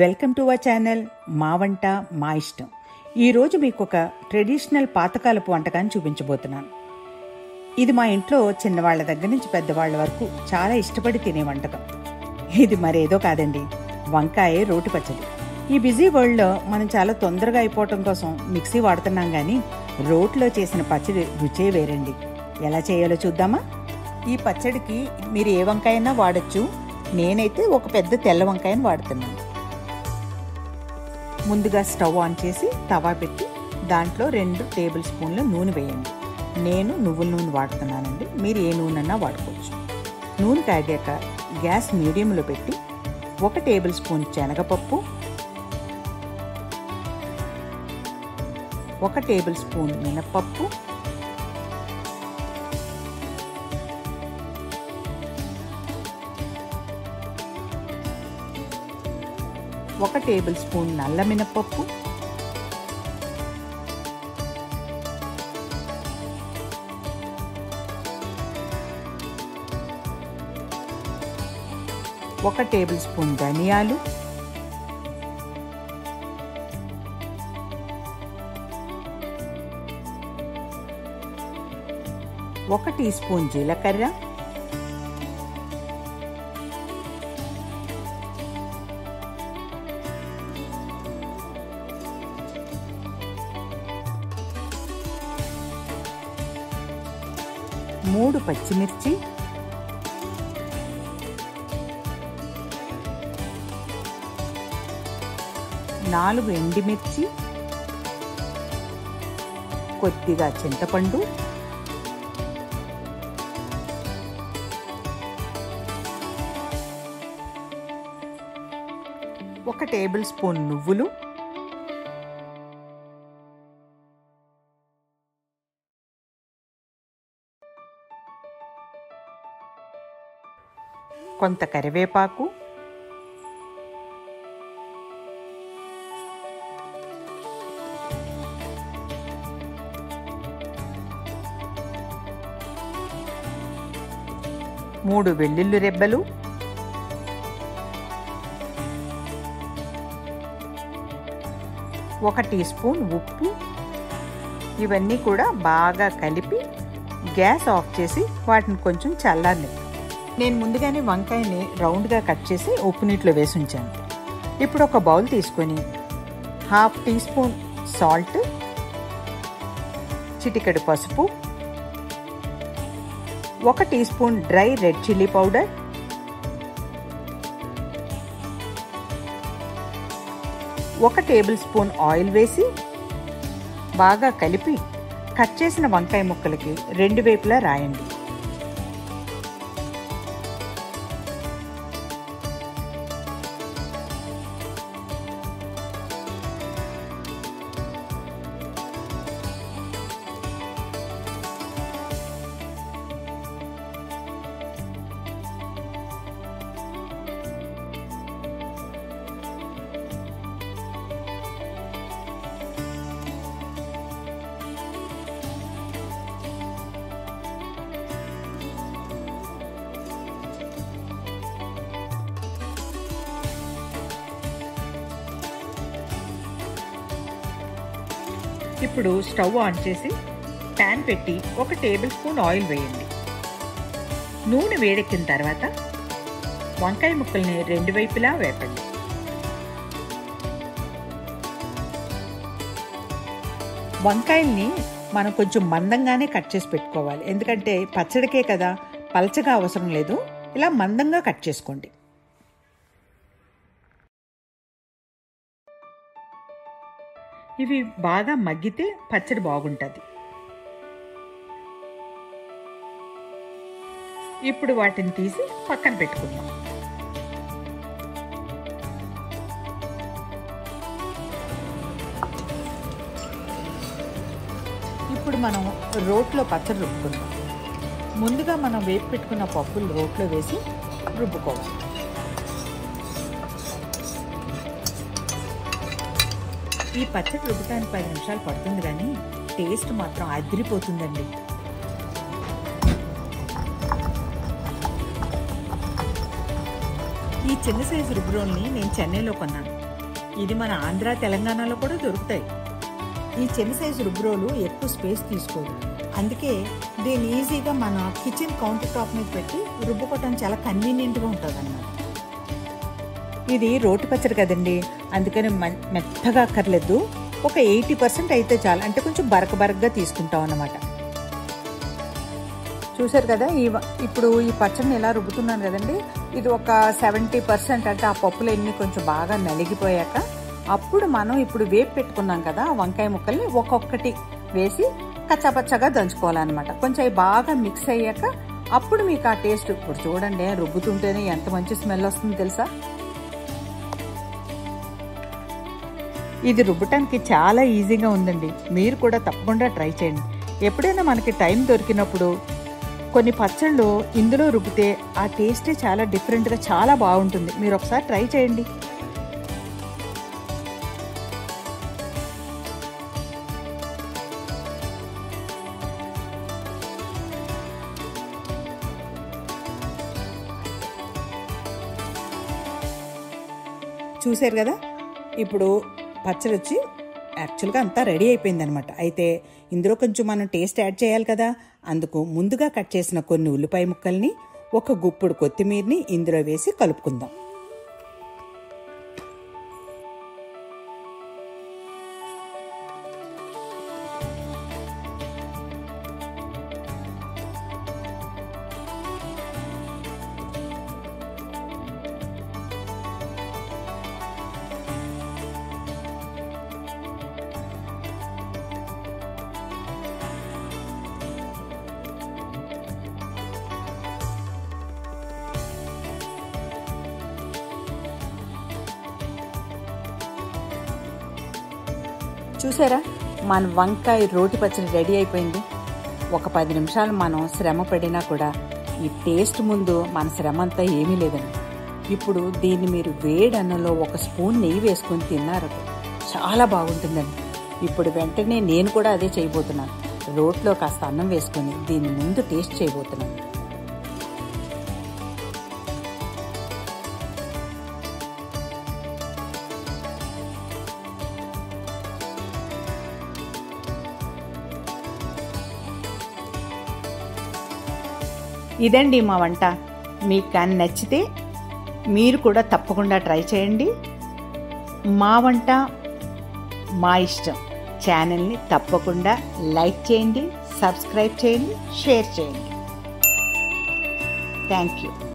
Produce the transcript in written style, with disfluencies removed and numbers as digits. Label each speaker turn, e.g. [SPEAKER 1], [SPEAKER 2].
[SPEAKER 1] Welcome to our channel మా వంట మా ఇష్టం. ఈరోజు మీకు ఒక ట్రెడిషనల్ పాతకాలపు వంటకాన్ని చూపించబోతున్నాను. ఇది మా ఇంట్లో చిన్నవాళ్ల దగ్గర నుంచి పెద్దవాళ్ల వరకు చాలా ఇష్టపడి తినే వంటకం. ఇది మరేదో కాదండి, వంకాయ రోటి పచ్చడి. ఈ బిజీ వరల్డ్లో మనం చాలా తొందరగా అయిపోవటం కోసం మిక్సీ వాడుతున్నాం, కానీ రోట్లో చేసిన పచ్చడి రుచే వేరండి. ఎలా చేయాలో చూద్దామా? ఈ పచ్చడికి మీరు ఏ వంకాయనా వాడచ్చు. నేనైతే ఒక పెద్ద తెల్ల వంకాయను వాడుతున్నాను. ముందుగా స్టవ్ ఆన్ చేసి తవా పెట్టి దాంట్లో 2 టేబుల్ స్పూన్ల నూనె వేయండి. నేను నువ్వుల నూనె వాడుతున్నానండి, మీరు ఏ నూనెన్నా వాడుకోవచ్చు. నూనె కాగాక గ్యాస్ మీడియంలో పెట్టి 1 టేబుల్ స్పూన్ శనగపప్పు, 1 టేబుల్ స్పూన్ మినప్పప్పు, 1 టేబుల్ స్పూన్ నల్ల మినప్పప్పు, 1 టేబుల్ స్పూన్ ధనియాలు, 1 టీ స్పూన్ జీలకర్ర, 3 పచ్చిమిర్చి, 4 ఎండుమిర్చి, కొద్దిగా చింతపండు, 1 టేబుల్ స్పూన్ నువ్వులు, కొంత కరివేపాకు, మూడు వెల్లుల్లి రెబ్బలు, 1 టీ స్పూన్ ఉప్పు. ఇవన్నీ కూడా బాగా కలిపి గ్యాస్ ఆఫ్ చేసి వాటిని కొంచెం చల్లారనివ్వండి. నేను ముందుగానే వంకాయని రౌండ్గా కట్ చేసి ఉప్పు నీటిలో వేసి ఉంచాను. ఇప్పుడు ఒక బౌల్ తీసుకొని 1/2 టీ స్పూన్ సాల్ట్, చిటికెడు పసుపు, 1 teaspoon dry red chilli powder, 1 tablespoon oil వేసి బాగా కలిపి కట్ చేసిన వంకాయ ముక్కలకి 2 వైపులా రాయండి. ఇప్పుడు స్టవ్ ఆన్ చేసి ప్యాన్ పెట్టి 1 టేబుల్ స్పూన్ ఆయిల్ వేయండి. నూనె వేడెక్కిన తర్వాత వంకాయ ముక్కల్ని 2 వైపులా వేపండి. వంకాయల్ని మనం కొంచెం మందంగానే కట్ చేసి పెట్టుకోవాలి, ఎందుకంటే పచ్చడికే కదా, పలచగా అవసరం లేదు. ఇలా మందంగా కట్ చేసుకోండి. ఇవి బాగా మగ్గితే పచ్చడి బాగుంటుంది. ఇప్పుడు వాటిని తీసి పక్కన పెట్టుకుందాం. ఇప్పుడు మనం రోట్లో పచ్చడి రుబ్బుకుందాం. ముందుగా మనం వేపు పెట్టుకున్న పప్పులు రోట్లో వేసి రుబ్బుకోవాలి. ఈ పచ్చడి రుబ్బడానికి 10 నిమిషాలు పడుతుంది, కానీ టేస్ట్ మాత్రం అదిరిపోతుందండి. ఈ ఈ చిన్న సైజు రుబ్బురోల్ని నేను చెన్నైలో కొన్నాను. ఇది మన ఆంధ్ర తెలంగాణలో కూడా దొరుకుతాయి. ఈ చిన్న సైజు రుబ్బురోలు ఎక్కువ స్పేస్ తీసుకోదు, అందుకే దీన్ని ఈజీగా మన కిచెన్ కౌంటర్ టాప్ మీద పెట్టి రుబ్బుకోవటం చాలా కన్వీనియంట్గా ఉంటుంది అన్నమాట. ఇది రోటి పచ్చడి కదండి, అందుకని మెత్తగా అక్కర్లేదు. ఒక 80% అయితే చాలు, అంటే కొంచెం బరకగా తీసుకుంటాం అన్నమాట. చూసారు కదా, ఇప్పుడు ఈ పచ్చడిని ఎలా రుబ్బుతున్నాను కదండి, ఇది ఒక 70%, అంటే ఆ పప్పులు ఎన్ని కొంచెం బాగా నలిగిపోయాక అప్పుడు మనం ఇప్పుడు వేపు పెట్టుకున్నాం కదా వంకాయ ముక్కల్ని ఒక్కొక్కటి వేసి కచ్చాపచ్చగా దంచుకోవాలన్నమాట. కొంచెం అవి బాగా మిక్స్ అయ్యాక అప్పుడు మీకు ఆ టేస్ట్, ఇప్పుడు చూడండి రుబ్బుతుంటేనే ఎంత మంచి స్మెల్ వస్తుందో తెలుసా. ఇది రుబ్బటానికి చాలా ఈజీగా ఉందండి, మీరు కూడా తప్పకుండా ట్రై చేయండి. ఎప్పుడైనా మనకి టైం దొరికినప్పుడు కొన్ని పచ్చళ్ళు ఇందులో రుబ్బితే ఆ టేస్టే చాలా డిఫరెంట్గా చాలా బాగుంటుంది. మీరు ఒకసారి ట్రై చేయండి. చూసారు కదా, ఇప్పుడు పచ్చడి వచ్చి యాక్చువల్గా అంతా రెడీ అయిపోయింది అనమాట. అయితే ఇందులో కొంచెం మనం టేస్ట్ యాడ్ చేయాలి కదా, అందుకు ముందుగా కట్ చేసిన కొన్ని ఉల్లిపాయ ముక్కల్ని, ఒక గుప్పుడు కొత్తిమీరని ఇందులో వేసి కలుపుకుందాం. చూసారా, మన వంకాయ రోటి పచ్చడి రెడీ అయిపోయింది. ఒక 10 నిమిషాలు మనం శ్రమ పడినా కూడా ఈ టేస్ట్ ముందు మన శ్రమ అంతా ఏమీ లేదండి. ఇప్పుడు దీన్ని మీరు వేడి అన్నంలో ఒక స్పూన్ నెయ్యి వేసుకొని తిన్నారు, చాలా బాగుంటుందండి. ఇప్పుడు వెంటనే నేను కూడా అదే చేయబోతున్నాను. రోట్లో కాస్త అన్నం వేసుకొని దీన్ని ముందు టేస్ట్ చేయబోతున్నాను. ఇదండి మా వంట. మీకు కానీ నచ్చితే మీరు కూడా తప్పకుండా ట్రై చేయండి. మా వంట మా ఇష్టం ఛానల్ని తప్పకుండా లైక్ చేయండి, సబ్స్క్రైబ్ చేయండి, షేర్ చేయండి. Thank you.